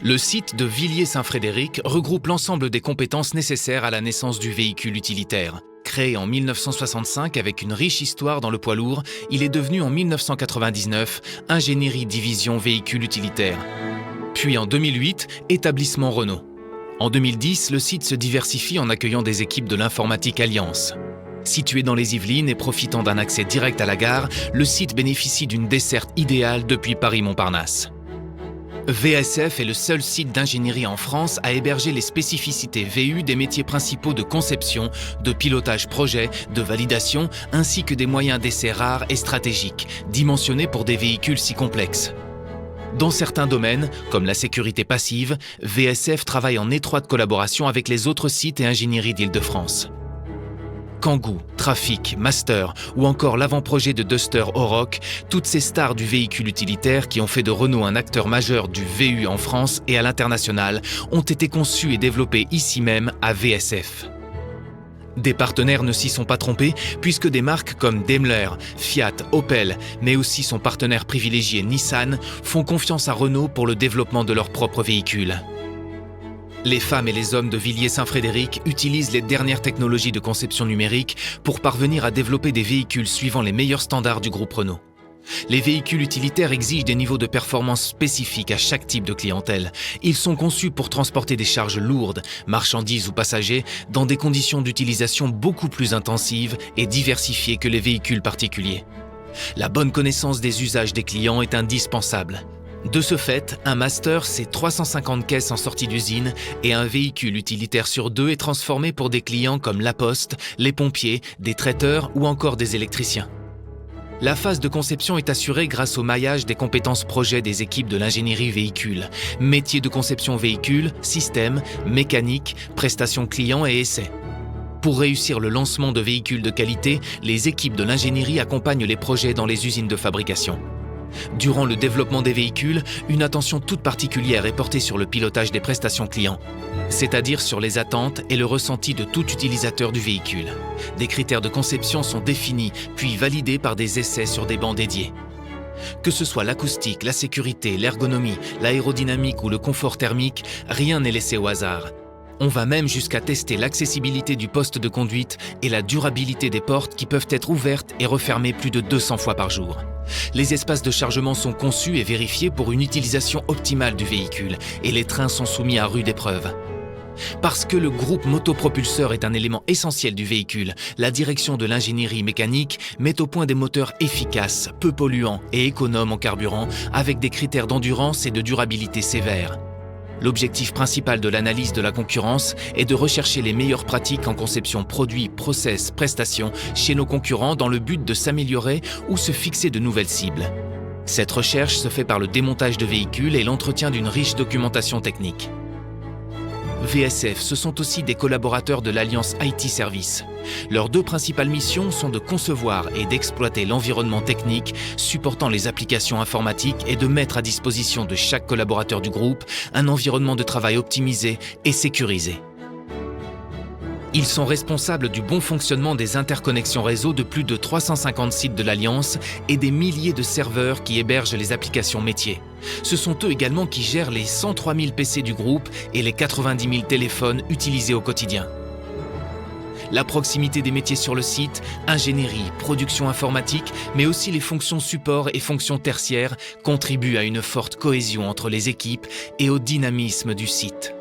Le site de Villiers-Saint-Frédéric regroupe l'ensemble des compétences nécessaires à la naissance du véhicule utilitaire. Créé en 1965 avec une riche histoire dans le poids lourd, il est devenu en 1999 Ingénierie Division Véhicule Utilitaire. Puis en 2008, établissement Renault. En 2010, le site se diversifie en accueillant des équipes de l'informatique Alliance. Situé dans les Yvelines et profitant d'un accès direct à la gare, le site bénéficie d'une desserte idéale depuis Paris-Montparnasse. VSF est le seul site d'ingénierie en France à héberger les spécificités VU des métiers principaux de conception, de pilotage projet, de validation, ainsi que des moyens d'essai rares et stratégiques, dimensionnés pour des véhicules si complexes. Dans certains domaines, comme la sécurité passive, VSF travaille en étroite collaboration avec les autres sites et ingénieries d'Île-de-France. Kangoo, Trafic, Master ou encore l'avant-projet de Duster Oroch, toutes ces stars du véhicule utilitaire qui ont fait de Renault un acteur majeur du VU en France et à l'international ont été conçus et développés ici même à VSF. Des partenaires ne s'y sont pas trompés puisque des marques comme Daimler, Fiat, Opel, mais aussi son partenaire privilégié Nissan font confiance à Renault pour le développement de leurs propres véhicules. Les femmes et les hommes de Villiers-Saint-Frédéric utilisent les dernières technologies de conception numérique pour parvenir à développer des véhicules suivant les meilleurs standards du groupe Renault. Les véhicules utilitaires exigent des niveaux de performance spécifiques à chaque type de clientèle. Ils sont conçus pour transporter des charges lourdes, marchandises ou passagers, dans des conditions d'utilisation beaucoup plus intensives et diversifiées que les véhicules particuliers. La bonne connaissance des usages des clients est indispensable. De ce fait, un Master, c'est 350 caisses en sortie d'usine et un véhicule utilitaire sur deux est transformé pour des clients comme La Poste, les pompiers, des traiteurs ou encore des électriciens. La phase de conception est assurée grâce au maillage des compétences projets des équipes de l'ingénierie véhicule, métiers de conception véhicule, système, mécanique, prestations clients et essais. Pour réussir le lancement de véhicules de qualité, les équipes de l'ingénierie accompagnent les projets dans les usines de fabrication. Durant le développement des véhicules, une attention toute particulière est portée sur le pilotage des prestations clients, c'est-à-dire sur les attentes et le ressenti de tout utilisateur du véhicule. Des critères de conception sont définis, puis validés par des essais sur des bancs dédiés. Que ce soit l'acoustique, la sécurité, l'ergonomie, l'aérodynamique ou le confort thermique, rien n'est laissé au hasard. On va même jusqu'à tester l'accessibilité du poste de conduite et la durabilité des portes qui peuvent être ouvertes et refermées plus de 200 fois par jour. Les espaces de chargement sont conçus et vérifiés pour une utilisation optimale du véhicule et les trains sont soumis à rude épreuve. Parce que le groupe motopropulseur est un élément essentiel du véhicule, la direction de l'ingénierie mécanique met au point des moteurs efficaces, peu polluants et économes en carburant, avec des critères d'endurance et de durabilité sévères. L'objectif principal de l'analyse de la concurrence est de rechercher les meilleures pratiques en conception produit, process, prestations chez nos concurrents dans le but de s'améliorer ou se fixer de nouvelles cibles. Cette recherche se fait par le démontage de véhicules et l'entretien d'une riche documentation technique. VSF, ce sont aussi des collaborateurs de l'Alliance IT Service. Leurs deux principales missions sont de concevoir et d'exploiter l'environnement technique supportant les applications informatiques et de mettre à disposition de chaque collaborateur du groupe un environnement de travail optimisé et sécurisé. Ils sont responsables du bon fonctionnement des interconnexions réseau de plus de 350 sites de l'Alliance et des milliers de serveurs qui hébergent les applications métiers. Ce sont eux également qui gèrent les 103 000 PC du groupe et les 90 000 téléphones utilisés au quotidien. La proximité des métiers sur le site, ingénierie, production informatique, mais aussi les fonctions support et fonctions tertiaires contribuent à une forte cohésion entre les équipes et au dynamisme du site.